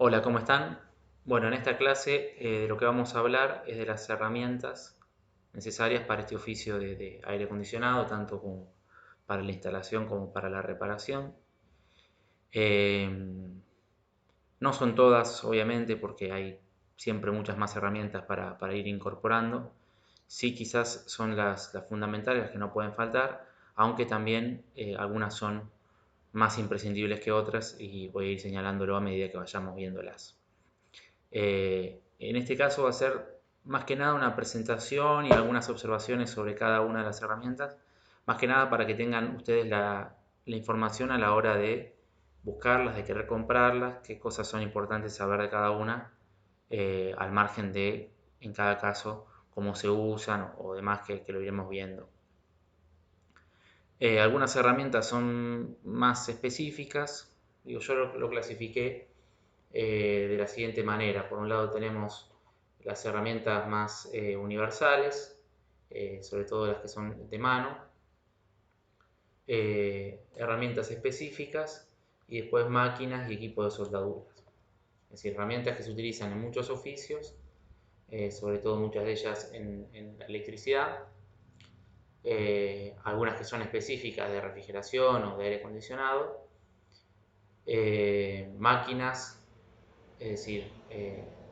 Hola, ¿cómo están? Bueno, en esta clase de lo que vamos a hablar es de las herramientas necesarias para este oficio de aire acondicionado, tanto como para la instalación como para la reparación. Eh, no son todas, obviamente, porque hay siempre muchas más herramientas para ir incorporando. Sí, quizás son las fundamentales, las que no pueden faltar, aunque también algunas son más imprescindibles que otras y voy a ir señalándolo a medida que vayamos viéndolas. En este caso va a ser más que nada una presentación y algunas observaciones sobre cada una de las herramientas, más que nada para que tengan ustedes la información a la hora de buscarlas, de querer comprarlas, qué cosas son importantes saber de cada una, al margen de, en cada caso, cómo se usan o demás que lo iremos viendo. Algunas herramientas son más específicas, digo, yo lo clasifiqué de la siguiente manera. Por un lado tenemos las herramientas más universales, sobre todo las que son de mano, herramientas específicas y después máquinas y equipos de soldaduras. Es decir, herramientas que se utilizan en muchos oficios, sobre todo muchas de ellas en la electricidad, algunas que son específicas de refrigeración o de aire acondicionado, máquinas, es decir,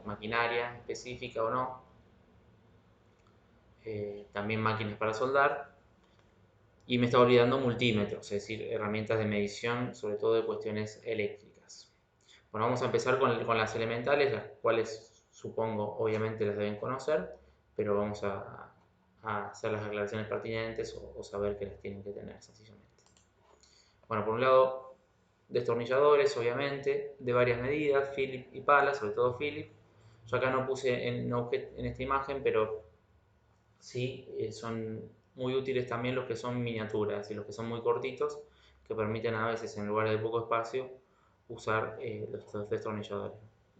maquinaria específica o no, también máquinas para soldar, y me estaba olvidando multímetros, es decir, herramientas de medición, sobre todo de cuestiones eléctricas. Bueno, vamos a empezar con las elementales, las cuales supongo obviamente las deben conocer, pero vamos a hacer las aclaraciones pertinentes o saber que las tienen que tener sencillamente. Bueno, por un lado, destornilladores, obviamente, de varias medidas, Phillips y pala, sobre todo Phillips. Yo acá no puse en esta imagen, pero sí son muy útiles también los que son miniaturas y los que son muy cortitos, que permiten a veces, en lugar de poco espacio, usar los destornilladores.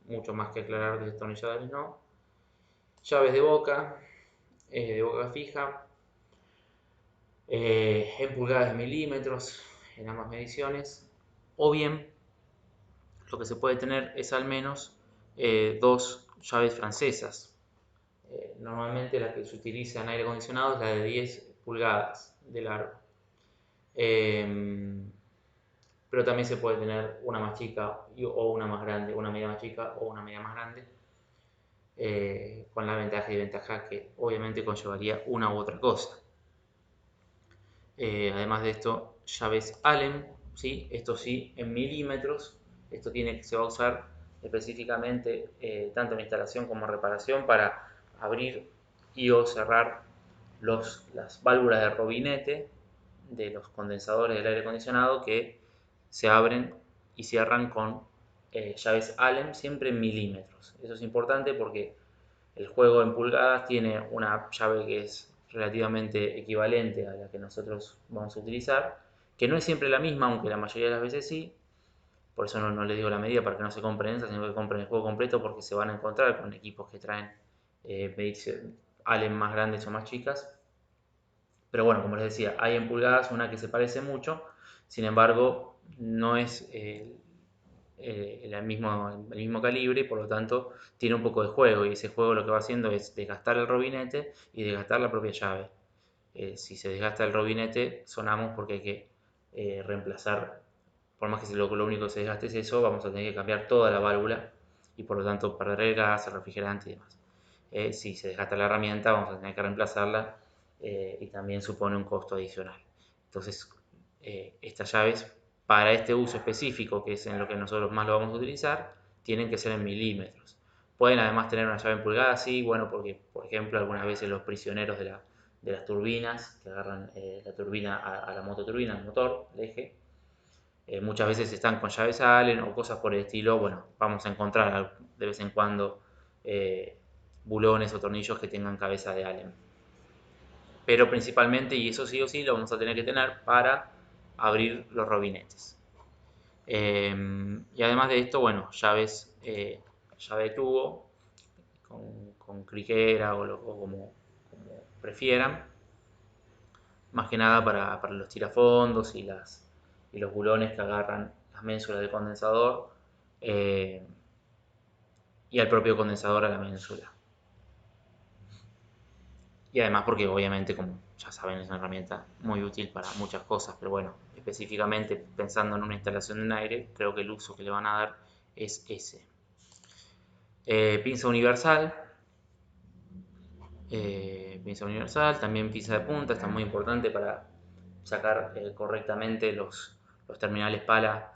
Mucho más que aclarar de destornilladores, no. Llaves de boca fija, en pulgadas de milímetros, en ambas mediciones, o bien lo que se puede tener es al menos dos llaves francesas. Normalmente la que se utiliza en aire acondicionado es la de 10 pulgadas de largo. Eh, pero también se puede tener una más chica o una más grande, una media más chica o una media más grande, con la ventaja y desventaja que obviamente conllevaría una u otra cosa. Además de esto, llaves Allen, ¿sí? Esto sí, en milímetros. Esto se va a usar específicamente tanto en instalación como en reparación para abrir y o cerrar las válvulas de robinete de los condensadores del aire acondicionado que se abren y cierran con llaves Allen, siempre en milímetros. Eso es importante porque el juego en pulgadas tiene una llave que es relativamente equivalente a la que nosotros vamos a utilizar, que no es siempre la misma, aunque la mayoría de las veces sí. Por eso no les digo la medida para que no se compren esa, sino que compren el juego completo porque se van a encontrar con equipos que traen Allen más grandes o más chicas. Pero bueno, como les decía, hay en pulgadas una que se parece mucho, sin embargo, no es el mismo calibre y por lo tanto tiene un poco de juego y ese juego lo que va haciendo es desgastar el robinete y desgastar la propia llave. Si se desgasta el robinete sonamos porque hay que reemplazar, por más que lo único que se desgaste es eso, vamos a tener que cambiar toda la válvula y por lo tanto perder el gas, el refrigerante y demás. Si se desgasta la herramienta vamos a tener que reemplazarla y también supone un costo adicional. Entonces, estas llaves para este uso específico, que es en lo que nosotros más lo vamos a utilizar, tienen que ser en milímetros. Pueden además tener una llave en pulgadas, sí, bueno, porque por ejemplo algunas veces los prisioneros de las turbinas, que agarran la turbina a la mototurbina, al motor, el eje, muchas veces están con llaves Allen o cosas por el estilo. Bueno, vamos a encontrar de vez en cuando bulones o tornillos que tengan cabeza de Allen. Pero principalmente, y eso sí o sí, lo vamos a tener que tener para abrir los robinetes. Y además de esto, bueno, llave de tubo con criquera o como prefieran. Más que nada para los tirafondos y los bulones que agarran las ménsulas del condensador. y al propio condensador a la ménsula. Y además porque obviamente, como ya saben, es una herramienta muy útil para muchas cosas, pero bueno, específicamente pensando en una instalación en aire, creo que el uso que le van a dar es ese. Pinza universal. Pinza universal, también pinza de punta, está muy importante para sacar correctamente los terminales pala,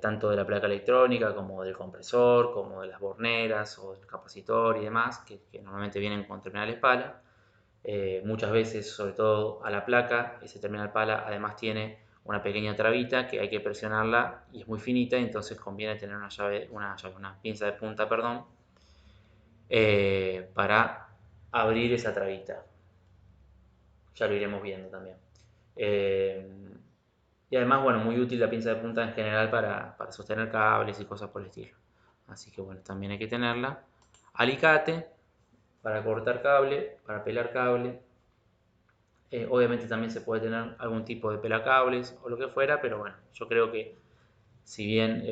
tanto de la placa electrónica como del compresor, como de las borneras o del capacitor y demás, que normalmente vienen con terminales pala. Muchas veces, sobre todo a la placa, ese terminal pala además tiene una pequeña trabita que hay que presionarla y es muy finita, entonces conviene tener una pinza de punta, perdón, para abrir esa trabita. Ya lo iremos viendo también. Eh, y además, bueno, muy útil la pinza de punta en general para sostener cables y cosas por el estilo. Así que bueno, también hay que tenerla. Alicate para cortar cable, para pelar cable. Obviamente también se puede tener algún tipo de pelacables o lo que fuera, pero bueno, yo creo que si bien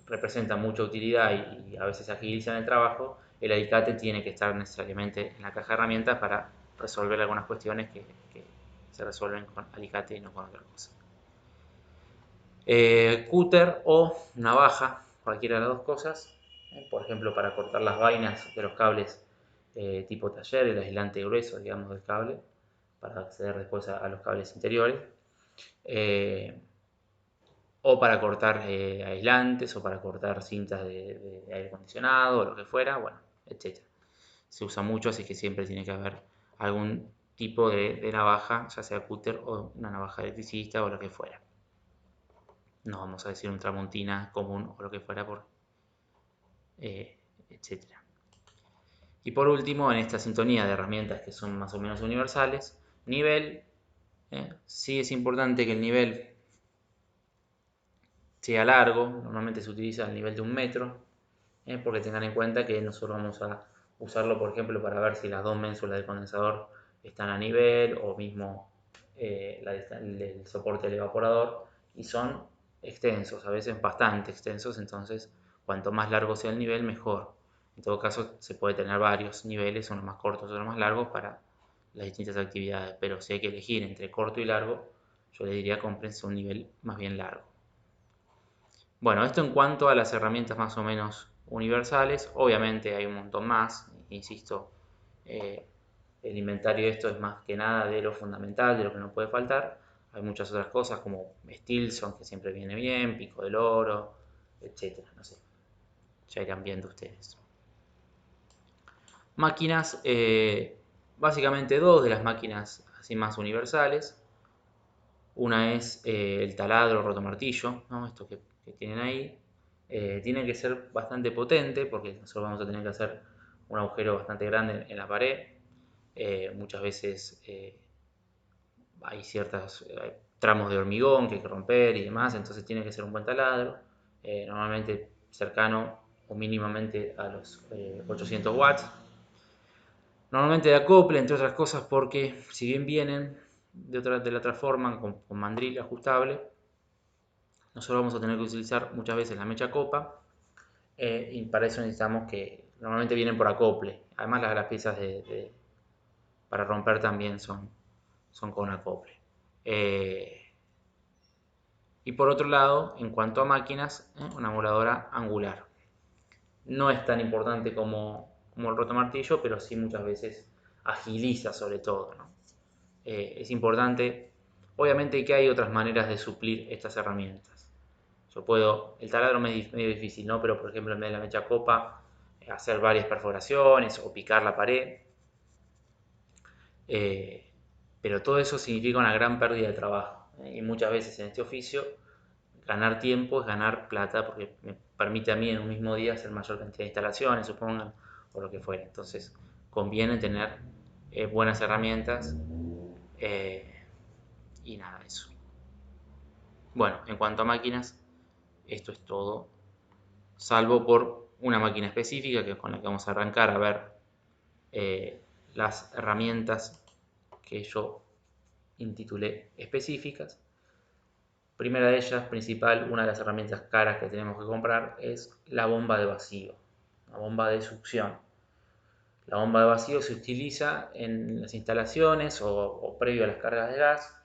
representa mucha utilidad y a veces agilizan el trabajo, el alicate tiene que estar necesariamente en la caja de herramientas para resolver algunas cuestiones que se resuelven con alicate y no con otra cosa. Cúter o navaja, cualquiera de las dos cosas, por ejemplo para cortar las vainas de los cables tipo taller, el aislante grueso, digamos, del cable, para acceder después a los cables interiores. O para cortar aislantes o para cortar cintas de aire acondicionado o lo que fuera, bueno, etc. Se usa mucho, así que siempre tiene que haber algún tipo de navaja, ya sea cúter o una navaja electricista o lo que fuera. No vamos a decir un tramontina común o lo que fuera, etc. Y por último, en esta sintonía de herramientas que son más o menos universales, nivel. Sí es importante que el nivel sea largo, normalmente se utiliza el nivel de 1 metro, porque tengan en cuenta que nosotros vamos a usarlo, por ejemplo, para ver si las dos ménsulas del condensador están a nivel o mismo el soporte del evaporador, y son extensos, a veces bastante extensos, entonces cuanto más largo sea el nivel, mejor. En todo caso, se puede tener varios niveles, unos más cortos, otros más largos, para las distintas actividades, pero si hay que elegir entre corto y largo, yo le diría cómprense un nivel más bien largo. Bueno, esto en cuanto a las herramientas más o menos universales. Obviamente hay un montón más, insisto, eh, el inventario de esto es más que nada de lo fundamental, de lo que no puede faltar. Hay muchas otras cosas como Stilson, que siempre viene bien, Pico del Oro, etcétera, no sé, ya irán viendo ustedes. Máquinas, básicamente dos de las máquinas así más universales. Una es el taladro rotomartillo, ¿no? Esto que tienen ahí. Tiene que ser bastante potente porque nosotros vamos a tener que hacer un agujero bastante grande en la pared. Muchas veces hay ciertos tramos de hormigón que hay que romper y demás, entonces tiene que ser un buen taladro. Normalmente cercano o mínimamente a los 800 watts. Normalmente de acople, entre otras cosas, porque si bien vienen de la otra forma, con mandril ajustable, nosotros vamos a tener que utilizar muchas veces la mecha copa, y para eso necesitamos que normalmente vienen por acople. Además las piezas para romper también son con acople. Y por otro lado, en cuanto a máquinas, una moladora angular. No es tan importante como el rotomartillo, pero sí muchas veces agiliza sobre todo, ¿no? Es importante, obviamente que hay otras maneras de suplir estas herramientas. El taladro es medio difícil, ¿no? Pero por ejemplo en vez de la mecha copa, hacer varias perforaciones o picar la pared. Pero todo eso significa una gran pérdida de trabajo. Y muchas veces en este oficio, ganar tiempo es ganar plata porque me permite a mí en un mismo día hacer mayor cantidad de instalaciones, supongan, o lo que fuera. Entonces, conviene tener buenas herramientas, y nada, eso. Bueno, en cuanto a máquinas, esto es todo, salvo por una máquina específica con la que vamos a arrancar a ver las herramientas que yo intitulé específicas. Primera de ellas, principal, una de las herramientas caras que tenemos que comprar es la bomba de vacío. una bomba de succión. La bomba de vacío se utiliza en las instalaciones o previo a las cargas de gas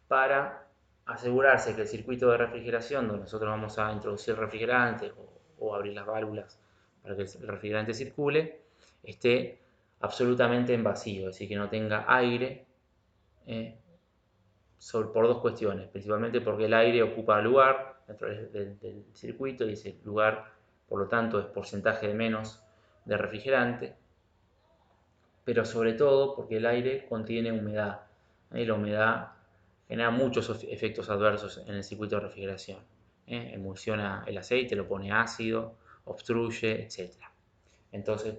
para asegurarse que el circuito de refrigeración, donde nosotros vamos a introducir el refrigerante o abrir las válvulas para que el refrigerante circule, esté absolutamente en vacío, es decir, que no tenga aire, por dos cuestiones, principalmente porque el aire ocupa lugar dentro del circuito y ese lugar, por lo tanto, es porcentaje de menos de refrigerante, pero sobre todo porque el aire contiene humedad, y la humedad genera muchos efectos adversos en el circuito de refrigeración. Emulsiona el aceite, lo pone ácido, obstruye, etc. Entonces,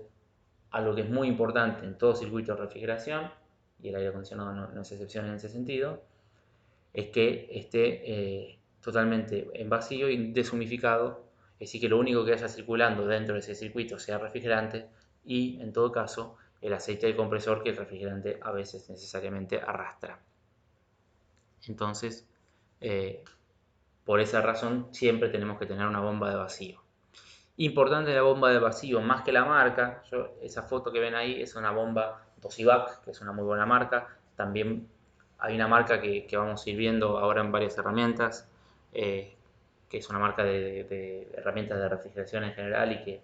algo que es muy importante en todo circuito de refrigeración, y el aire acondicionado no es excepción en ese sentido, es que esté totalmente en vacío y deshumificado, es decir, que lo único que haya circulando dentro de ese circuito sea refrigerante y, en todo caso, el aceite del compresor que el refrigerante a veces necesariamente arrastra. Entonces, por esa razón, siempre tenemos que tener una bomba de vacío. Importante la bomba de vacío, más que la marca. Esa foto que ven ahí es una bomba Dosivac, que es una muy buena marca. También hay una marca que vamos a ir viendo ahora en varias herramientas, que es una marca de herramientas de refrigeración en general y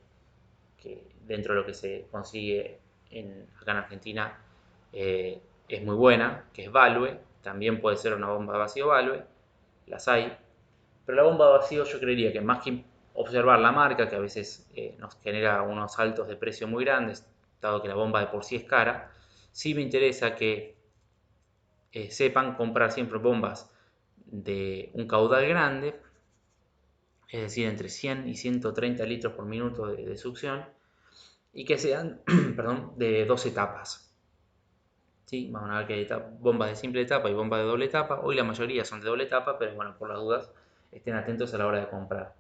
que dentro de lo que se consigue acá en Argentina es muy buena, que es Valve. También puede ser una bomba de vacío Valve, las hay. Pero la bomba de vacío yo creería que más que observar la marca, que a veces nos genera unos saltos de precio muy grandes, dado que la bomba de por sí es cara, sí me interesa que sepan comprar siempre bombas de un caudal grande, es decir, entre 100 y 130 litros por minuto de succión, y que sean perdón, de dos etapas. ¿Sí? Vamos a ver que hay bombas de simple etapa y bombas de doble etapa. Hoy la mayoría son de doble etapa, pero bueno, por las dudas estén atentos a la hora de comprar.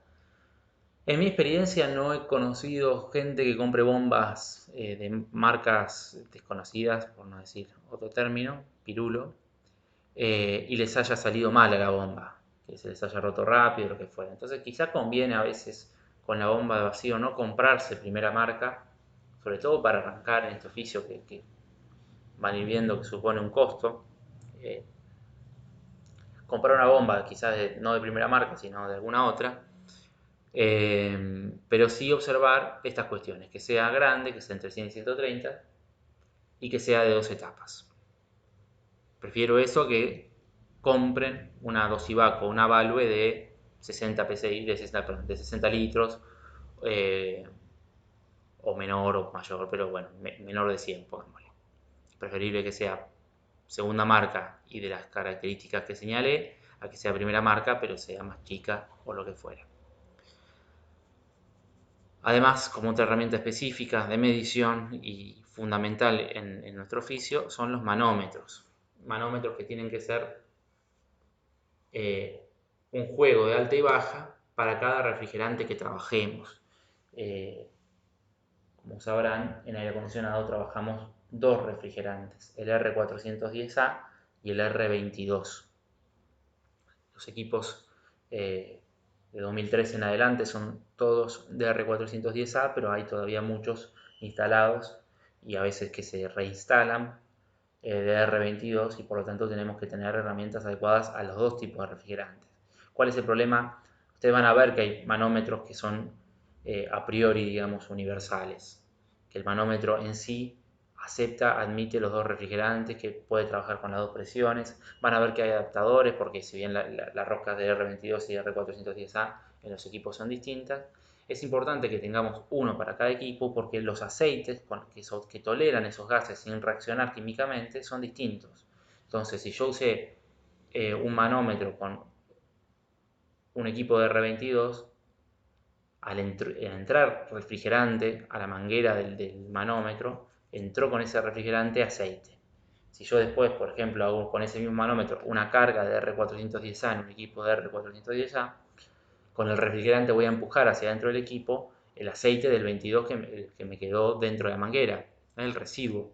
En mi experiencia no he conocido gente que compre bombas de marcas desconocidas, por no decir otro término, pirulo, y les haya salido mal a la bomba, que se les haya roto rápido, lo que fuera. Entonces quizá conviene a veces con la bomba de vacío no comprarse primera marca, sobre todo para arrancar en este oficio que van a ir viendo que supone un costo. Eh, Comprar una bomba quizás no de primera marca, sino de alguna otra, pero sí observar estas cuestiones, que sea grande, que sea entre 100 y 130 y que sea de dos etapas. Prefiero eso que compren una Dosivac o una Valve de 60 PSI, de 60 litros, o menor o mayor, pero bueno, menor de 100, pongámosle. Preferible que sea segunda marca y de las características que señalé, a que sea primera marca, pero sea más chica o lo que fuera. Además, como otra herramienta específica de medición y fundamental en nuestro oficio, son los manómetros. Manómetros que tienen que ser un juego de alta y baja para cada refrigerante que trabajemos. Como sabrán, en aire acondicionado trabajamos dos refrigerantes, el R410A y el R22. Los equipos de 2013 en adelante son todos de R410A, pero hay todavía muchos instalados y a veces que se reinstalan de R22 y por lo tanto tenemos que tener herramientas adecuadas a los dos tipos de refrigerantes. ¿Cuál es el problema? Ustedes van a ver que hay manómetros que son a priori, digamos, universales, que el manómetro en sí admite los dos refrigerantes, que puede trabajar con las dos presiones. Van a ver que hay adaptadores, porque si bien las roscas de R22 y R410A en los equipos son distintas, es importante que tengamos uno para cada equipo porque los aceites que toleran esos gases sin reaccionar químicamente son distintos. Entonces, si yo usé un manómetro con un equipo de R22, al entrar refrigerante a la manguera del manómetro, entró con ese refrigerante aceite. Si yo después, por ejemplo, hago con ese mismo manómetro una carga de R410A en un equipo de R410A, con el refrigerante voy a empujar hacia dentro del equipo el aceite del 22 que me quedó dentro de la manguera, el residuo.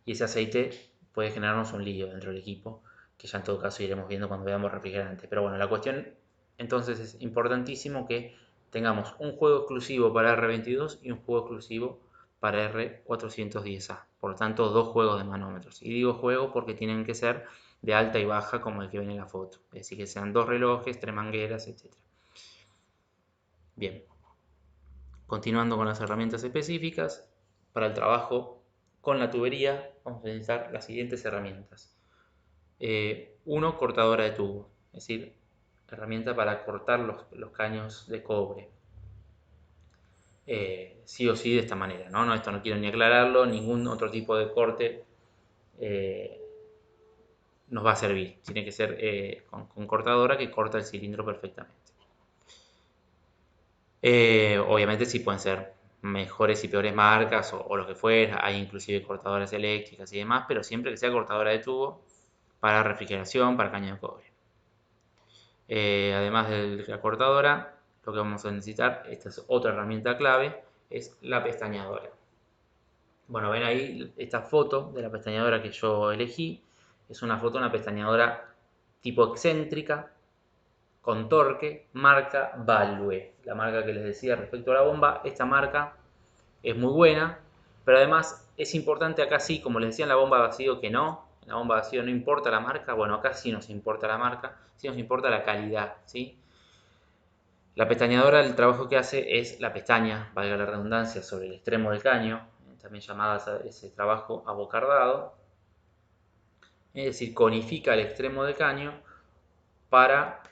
Y ese aceite puede generarnos un lío dentro del equipo, que ya en todo caso iremos viendo cuando veamos refrigerante. Pero bueno, la cuestión entonces es importantísimo que tengamos un juego exclusivo para R22 y un juego exclusivo para R410A. Por lo tanto, dos juegos de manómetros. Y digo juego porque tienen que ser de alta y baja como el que ven en la foto. Es decir, que sean dos relojes, tres mangueras, etc. Bien, continuando con las herramientas específicas, para el trabajo con la tubería vamos a necesitar las siguientes herramientas. Uno, cortadora de tubo, es decir, herramienta para cortar los caños de cobre. Sí o sí de esta manera, ¿no? Esto no quiero ni aclararlo, ningún otro tipo de corte nos va a servir. Tiene que ser con cortadora que corta el cilindro perfectamente. Obviamente sí pueden ser mejores y peores marcas o lo que fuera, hay inclusive cortadoras eléctricas y demás, pero siempre que sea cortadora de tubo para refrigeración, para caño de cobre. Además de la cortadora, lo que vamos a necesitar, esta es otra herramienta clave, es la pestañadora. Bueno, ven ahí esta foto de la pestañadora que yo elegí. Es una foto de una pestañadora tipo excéntrica, con torque, marca Value. La marca que les decía respecto a la bomba, esta marca es muy buena, pero además es importante acá sí, como les decía en la bomba de vacío que no, en la bomba de vacío no importa la marca, bueno, acá sí nos importa la marca, sí nos importa la calidad, ¿sí? La pestañadora, el trabajo que hace es la pestaña, valga la redundancia, sobre el extremo del caño, también llamada ese trabajo abocardado, es decir, conifica el extremo del caño para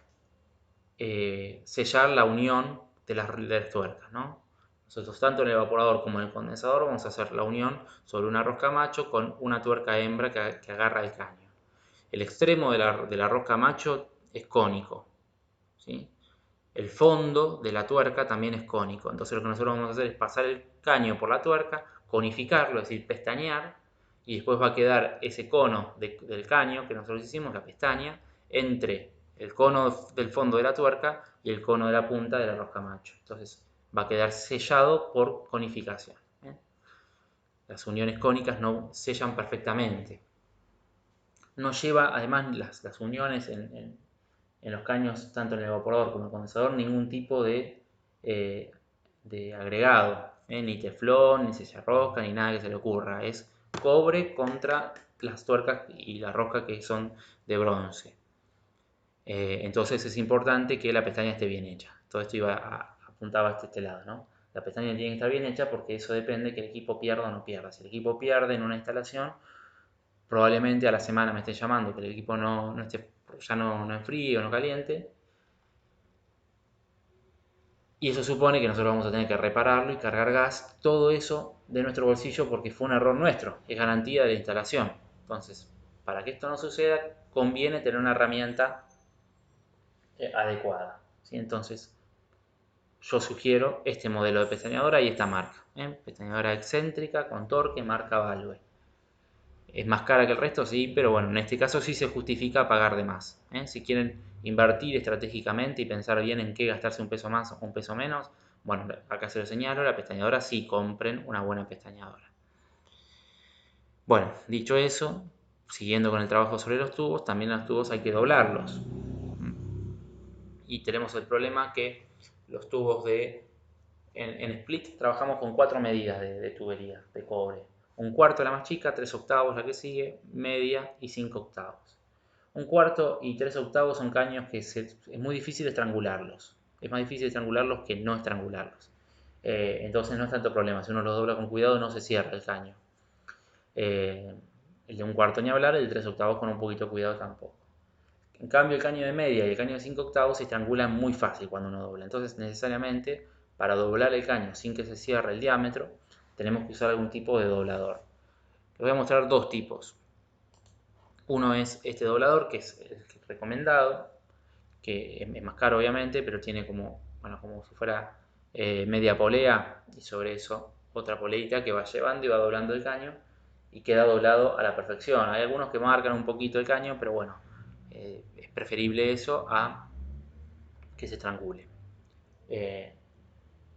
sellar la unión de las tuercas, ¿no? Nosotros tanto en el evaporador como en el condensador vamos a hacer la unión sobre una rosca macho con una tuerca hembra que agarra el caño. El extremo de la rosca macho es cónico, ¿sí? El fondo de la tuerca también es cónico. Entonces lo que nosotros vamos a hacer es pasar el caño por la tuerca, conificarlo, es decir, pestañear, y después va a quedar ese cono del caño que nosotros hicimos, la pestaña, entre el cono del fondo de la tuerca y el cono de la punta de la rosca macho. Entonces va a quedar sellado por conificación. Las uniones cónicas no sellan perfectamente. No lleva, además, las uniones en los caños, tanto en el evaporador como en el condensador, ningún tipo de agregado, ni teflón, ni sellarrosca, ni nada que se le ocurra. Es cobre contra las tuercas y la rosca que son de bronce. Entonces es importante que la pestaña esté bien hecha. Todo esto apuntaba hasta este lado, ¿no? La pestaña tiene que estar bien hecha porque eso depende que el equipo pierda o no pierda. Si el equipo pierde en una instalación, probablemente a la semana me esté llamando que el equipo no esté, ya no enfríe o no caliente. Y eso supone que nosotros vamos a tener que repararlo y cargar gas, todo eso de nuestro bolsillo porque fue un error nuestro, es garantía de la instalación. Entonces, para que esto no suceda, conviene tener una herramienta adecuada, ¿sí? Entonces, yo sugiero este modelo de pestañadora y esta marca, pestañadora excéntrica con torque, marca Valve. Es más cara que el resto, sí, pero bueno, en este caso sí se justifica pagar de más. Si quieren invertir estratégicamente y pensar bien en qué gastarse un peso más o un peso menos, bueno, acá se lo señalo, la pestañadora sí compren una buena pestañadora. Bueno, dicho eso, siguiendo con el trabajo sobre los tubos, también los tubos hay que doblarlos. Y tenemos el problema que los tubos en split trabajamos con 4 medidas de tubería de cobre. Un cuarto la más chica, 3 octavos la que sigue, media y 5 octavos. Un cuarto y 3 octavos son caños que es muy difícil estrangularlos. Es más difícil estrangularlos que no estrangularlos. Entonces no es tanto problema. Si uno los dobla con cuidado no se cierra el caño. El de un cuarto ni hablar, el de 3 octavos con un poquito de cuidado tampoco. En cambio el caño de media y el caño de 5 octavos se estrangulan muy fácil cuando uno dobla. Entonces necesariamente para doblar el caño sin que se cierre el diámetro tenemos que usar algún tipo de doblador. Les voy a mostrar dos tipos. Uno es este doblador, que es el recomendado, que es más caro obviamente, pero tiene como si fuera media polea y sobre eso otra poleita que va llevando y va doblando el caño y queda doblado a la perfección. Hay algunos que marcan un poquito el caño, pero bueno, es preferible eso a que se estrangule.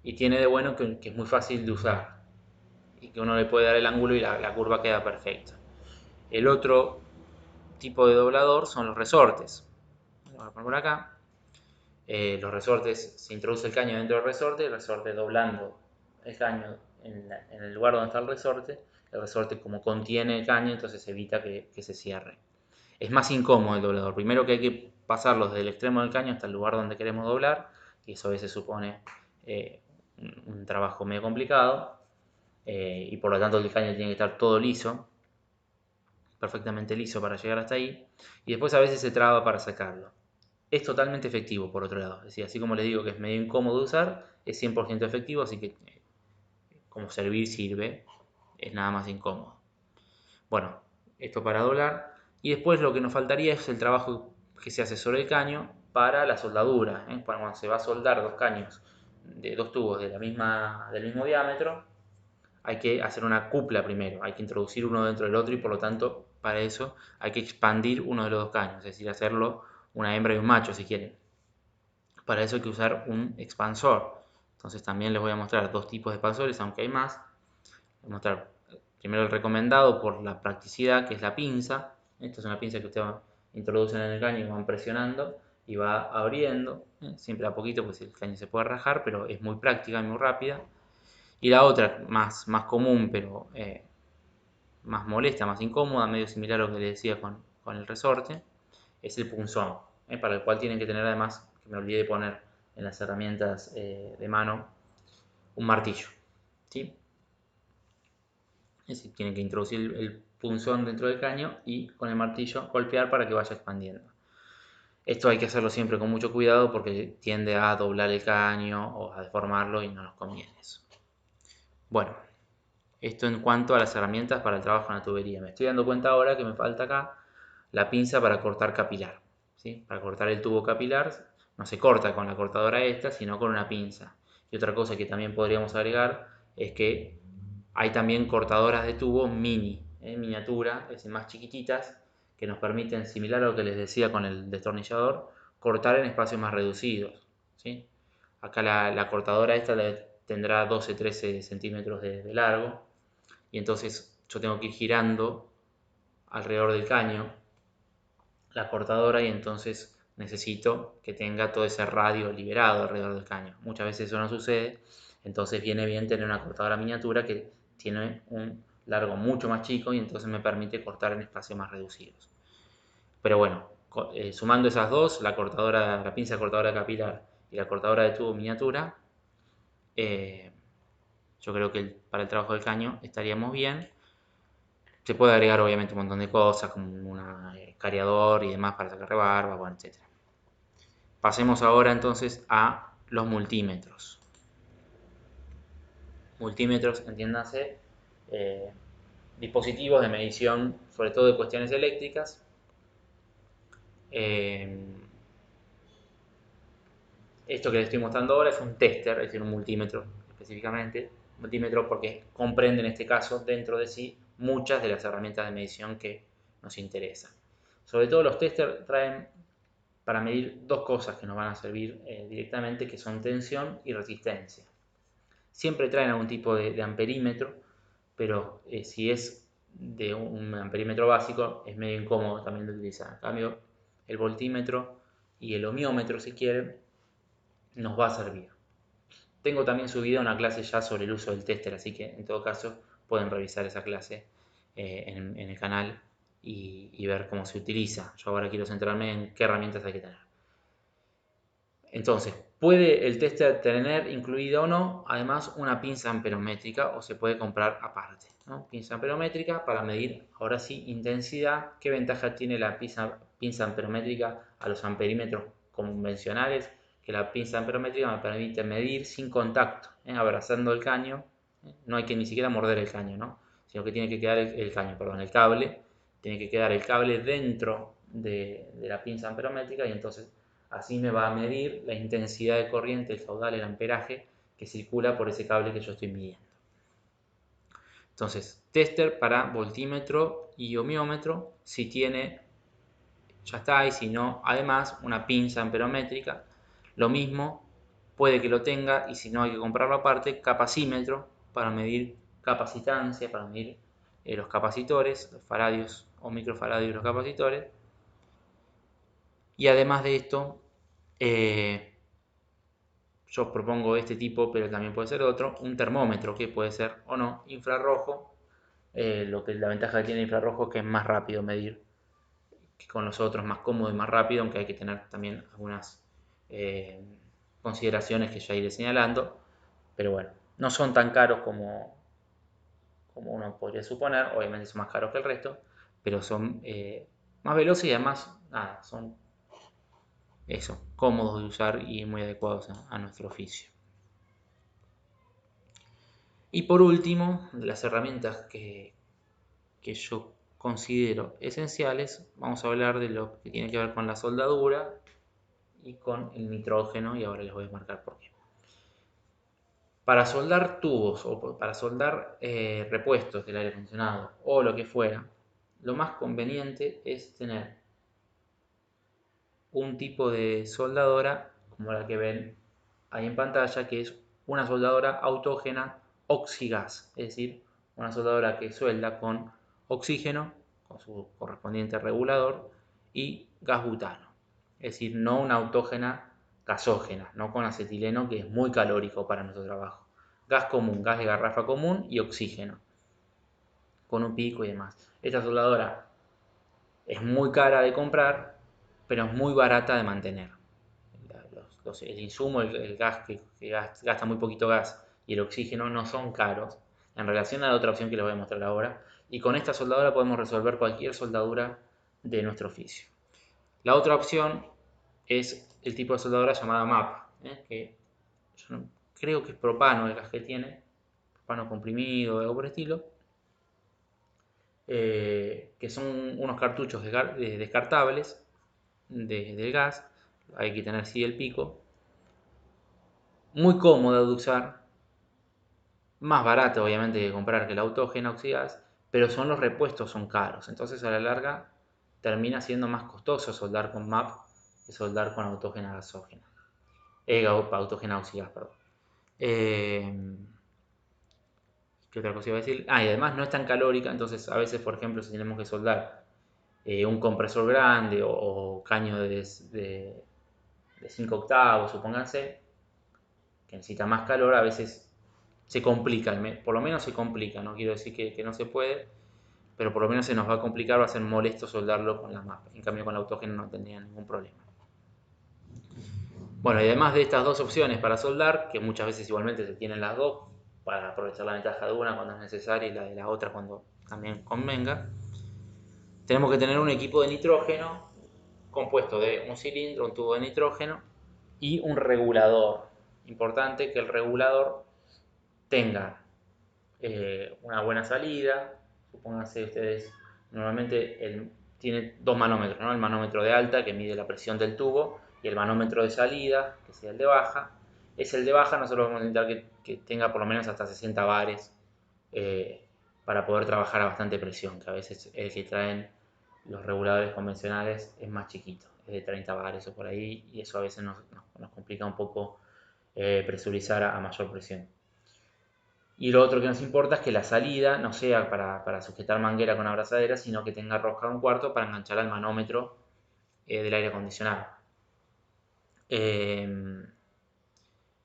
Y tiene de bueno que es muy fácil de usar y que uno le puede dar el ángulo y la curva queda perfecta. El otro tipo de doblador son los resortes. Lo voy a poner por acá. los resortes, se introduce el caño dentro del resorte, el resorte doblando el caño en el lugar donde está el resorte como contiene el caño, entonces evita que se cierre. Es más incómodo el doblador. Primero que hay que pasarlo desde el extremo del caño hasta el lugar donde queremos doblar, y eso a veces supone un trabajo medio complicado, y por lo tanto el caño tiene que estar todo liso, perfectamente liso para llegar hasta ahí, y después a veces se traba para sacarlo. Es totalmente efectivo, por otro lado. Es decir, así como les digo que es medio incómodo de usar, es 100% efectivo, así que como servir sirve, es nada más incómodo. Bueno, esto para doblar. Y después lo que nos faltaría es el trabajo que se hace sobre el caño para la soldadura. Cuando se va a soldar dos caños de dos tubos del mismo diámetro, hay que hacer una cupla primero. Hay que introducir uno dentro del otro y por lo tanto, para eso hay que expandir uno de los dos caños. Es decir, hacerlo una hembra y un macho si quieren. Para eso hay que usar un expansor. Entonces también les voy a mostrar dos tipos de expansores, aunque hay más. Voy a mostrar primero el recomendado por la practicidad, que es la pinza. Esta es una pinza que ustedes introducen en el caño y van presionando y va abriendo, siempre a poquito, pues el caño se puede rajar, pero es muy práctica y muy rápida. Y la otra, más común, pero más molesta, más incómoda, medio similar a lo que les decía con el resorte, es el punzón, para el cual tienen que tener además, que me olvidé de poner en las herramientas de mano, un martillo. ¿Sí? Es decir, tienen que introducir el punzón dentro del caño y con el martillo golpear para que vaya expandiendo. Esto hay que hacerlo siempre con mucho cuidado porque tiende a doblar el caño o a deformarlo y no nos conviene eso. Bueno, esto en cuanto a las herramientas para el trabajo en la tubería. Me estoy dando cuenta ahora que me falta acá la pinza para cortar capilar. ¿Sí? Para cortar el tubo capilar no se corta con la cortadora esta, sino con una pinza. Y otra cosa que también podríamos agregar es que hay también cortadoras de tubo mini, en miniatura, es decir, más chiquititas, que nos permiten, similar a lo que les decía con el destornillador, cortar en espacios más reducidos. ¿Sí? Acá la cortadora esta tendrá 12-13 centímetros de largo, y entonces yo tengo que ir girando alrededor del caño la cortadora y entonces necesito que tenga todo ese radio liberado alrededor del caño. Muchas veces eso no sucede, entonces viene bien tener una cortadora miniatura que tiene un largo mucho más chico y entonces me permite cortar en espacios más reducidos. Pero bueno, sumando esas dos, la pinza cortadora capilar y la cortadora de tubo miniatura, yo creo que para el trabajo del caño estaríamos bien. Se puede agregar obviamente un montón de cosas como un cariador y demás para sacar rebarba, bueno, etc. Pasemos ahora entonces a los multímetros. Multímetros, entiéndase, dispositivos de medición, sobre todo de cuestiones eléctricas. Esto que les estoy mostrando ahora es un tester, es decir, un multímetro específicamente. Multímetro porque comprende en este caso dentro de sí muchas de las herramientas de medición que nos interesan. Sobre todo los testers traen para medir dos cosas que nos van a servir directamente, que son tensión y resistencia. Siempre traen algún tipo de amperímetro, pero si es de un amperímetro básico es medio incómodo también de utilizar. En cambio, el voltímetro y el ohmiómetro, si quieren, nos va a servir. Tengo también subida una clase ya sobre el uso del tester, así que en todo caso pueden revisar esa clase en el canal y ver cómo se utiliza. Yo ahora quiero centrarme en qué herramientas hay que tener. Entonces, puede el tester tener incluida o no, además, una pinza amperométrica o se puede comprar aparte, ¿no? Pinza amperométrica para medir, ahora sí, intensidad. ¿Qué ventaja tiene la pinza amperométrica a los amperímetros convencionales? Que la pinza amperométrica me permite medir sin contacto, abrazando el caño. No hay que ni siquiera morder el caño, ¿no? Sino que tiene que quedar el cable, tiene que quedar el cable dentro de la pinza amperométrica y entonces así me va a medir la intensidad de corriente, el caudal, el amperaje que circula por ese cable que yo estoy midiendo. Entonces, tester para voltímetro y ohmiómetro, si tiene, ya está, y si no, además, una pinza amperométrica, lo mismo, puede que lo tenga, y si no hay que comprarlo aparte, capacímetro para medir capacitancia, para medir los capacitores, los faradios o microfaradios de los capacitores, y además de esto, yo propongo este tipo, pero también puede ser otro, un termómetro que puede ser o no infrarrojo. Lo que la ventaja que tiene el infrarrojo es que es más rápido medir que con los otros, más cómodo y más rápido, aunque hay que tener también algunas eh, consideraciones que ya iré señalando. Pero bueno, no son tan caros como uno podría suponer, obviamente son más caros que el resto, pero son más veloces y además nada, son eso, cómodos de usar y muy adecuados a nuestro oficio. Y por último, de las herramientas que yo considero esenciales, vamos a hablar de lo que tiene que ver con la soldadura y con el nitrógeno, y ahora les voy a marcar por qué. Para soldar tubos o para soldar repuestos del aire acondicionado o lo que fuera, lo más conveniente es tener un tipo de soldadora como la que ven ahí en pantalla, que es una soldadora autógena oxigas, es decir, una soldadora que suelda con oxígeno, con su correspondiente regulador, y gas butano, es decir, no una autógena gasógena, no con acetileno, que es muy calórico para nuestro trabajo. Gas común, gas de garrafa común y oxígeno, con un pico y demás. Esta soldadora es muy cara de comprar, pero es muy barata de mantener. El insumo, el gas que gasta muy poquito gas, y el oxígeno no son caros en relación a la otra opción que les voy a mostrar ahora. Y con esta soldadura podemos resolver cualquier soldadura de nuestro oficio. La otra opción es el tipo de soldadura llamada MAP, que yo creo que es propano el gas que tiene, propano comprimido o algo por el estilo, que son unos cartuchos descartables del gas. Hay que tener sí el pico, muy cómoda de usar, más barata obviamente que comprar que la autógena oxidaz, pero los repuestos son caros, entonces a la larga termina siendo más costoso soldar con MAP que soldar con autógena gasógena, autógena oxidaz, perdón. ¿Qué otra cosa iba a decir? Y además no es tan calórica, entonces a veces, por ejemplo, si tenemos que soldar un compresor grande o caño de 5 octavos, supónganse, que necesita más calor, a veces se complica, por lo menos se complica, no quiero decir que no se puede, pero por lo menos se nos va a complicar, va a ser molesto soldarlo con la MAP. En cambio con la autógena no tendría ningún problema. Bueno, y además de estas dos opciones para soldar, que muchas veces igualmente se tienen las dos, para aprovechar la ventaja de una cuando es necesaria y la de la otra cuando también convenga, tenemos que tener un equipo de nitrógeno compuesto de un cilindro, un tubo de nitrógeno y un regulador. Importante que el regulador tenga una buena salida. Supónganse ustedes, normalmente tiene dos manómetros, ¿no? El manómetro de alta, que mide la presión del tubo, y el manómetro de salida, que sea el de baja. Es el de baja, nosotros vamos a intentar que tenga por lo menos hasta 60 bares para poder trabajar a bastante presión, que a veces el que traen los reguladores convencionales es más chiquito, es de 30 bares o por ahí, y eso a veces nos complica un poco presurizar a mayor presión. Y lo otro que nos importa es que la salida no sea para sujetar manguera con abrazadera, sino que tenga rosca de un cuarto para enganchar al manómetro del aire acondicionado. El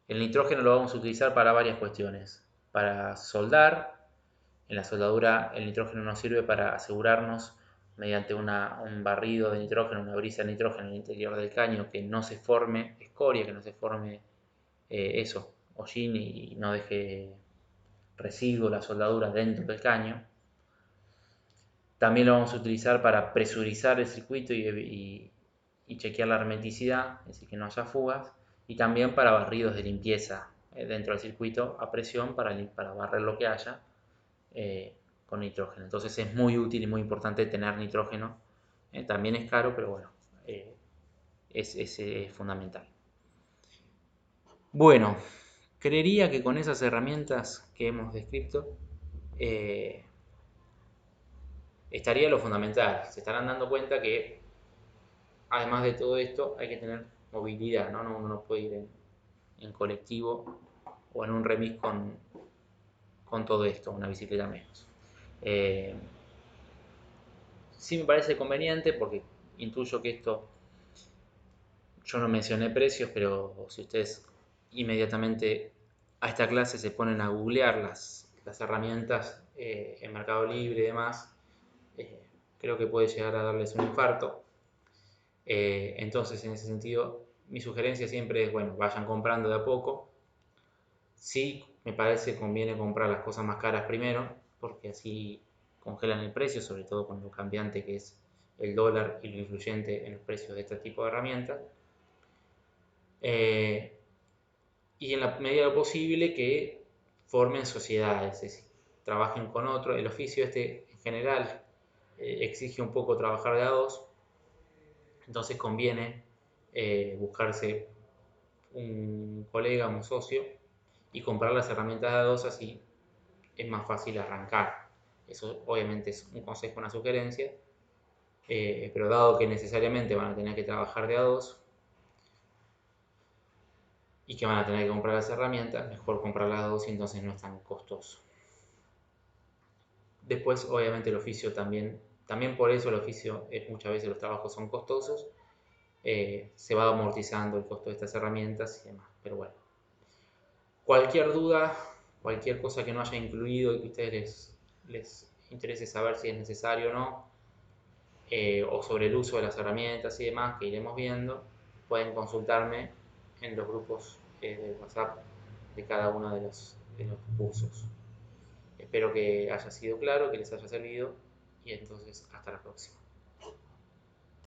nitrógeno lo vamos a utilizar para varias cuestiones. Para soldar, en la soldadura el nitrógeno nos sirve para asegurarnos mediante un barrido de nitrógeno, una brisa de nitrógeno en el interior del caño, que no se forme escoria, que no se forme hollín y no deje residuo la soldadura dentro del caño. También lo vamos a utilizar para presurizar el circuito y chequear la hermeticidad, es decir, que no haya fugas, y también para barridos de limpieza dentro del circuito a presión para barrer lo que haya con nitrógeno. Entonces es muy útil y muy importante tener nitrógeno. También es caro, pero bueno, es fundamental. Bueno, creería que con esas herramientas que hemos descrito, estaría lo fundamental. Se estarán dando cuenta que además de todo esto hay que tener movilidad, ¿no? Uno no puede ir en colectivo o en un remis con todo esto, una bicicleta menos. Eh, sí me parece conveniente porque intuyo que esto, yo no mencioné precios, pero si ustedes inmediatamente a esta clase se ponen a googlear las herramientas en Mercado Libre y demás, eh, creo que puede llegar a darles un infarto. Entonces, en ese sentido, mi sugerencia siempre es, bueno, vayan comprando de a poco. Sí, me parece que conviene comprar las cosas más caras primero, porque así congelan el precio, sobre todo con lo cambiante que es el dólar y lo influyente en los precios de este tipo de herramientas. Eh, y en la medida de lo posible que formen sociedades, es decir, trabajen con otros. El oficio este en general exige un poco trabajar de a dos, entonces conviene buscarse un colega, un socio y comprar las herramientas de a dos, así es más fácil arrancar. Eso obviamente es un consejo, una sugerencia, pero dado que necesariamente van a tener que trabajar de a dos y que van a tener que comprar las herramientas, mejor comprar las dos y entonces no es tan costoso. Después, obviamente, el oficio también por eso el oficio, muchas veces los trabajos son costosos, se va amortizando el costo de estas herramientas y demás. Pero bueno, cualquier duda, cualquier cosa que no haya incluido y que a ustedes les interese saber si es necesario o no, o sobre el uso de las herramientas y demás que iremos viendo, pueden consultarme en los grupos de WhatsApp de cada uno de los cursos. Espero que haya sido claro, que les haya servido y entonces hasta la próxima.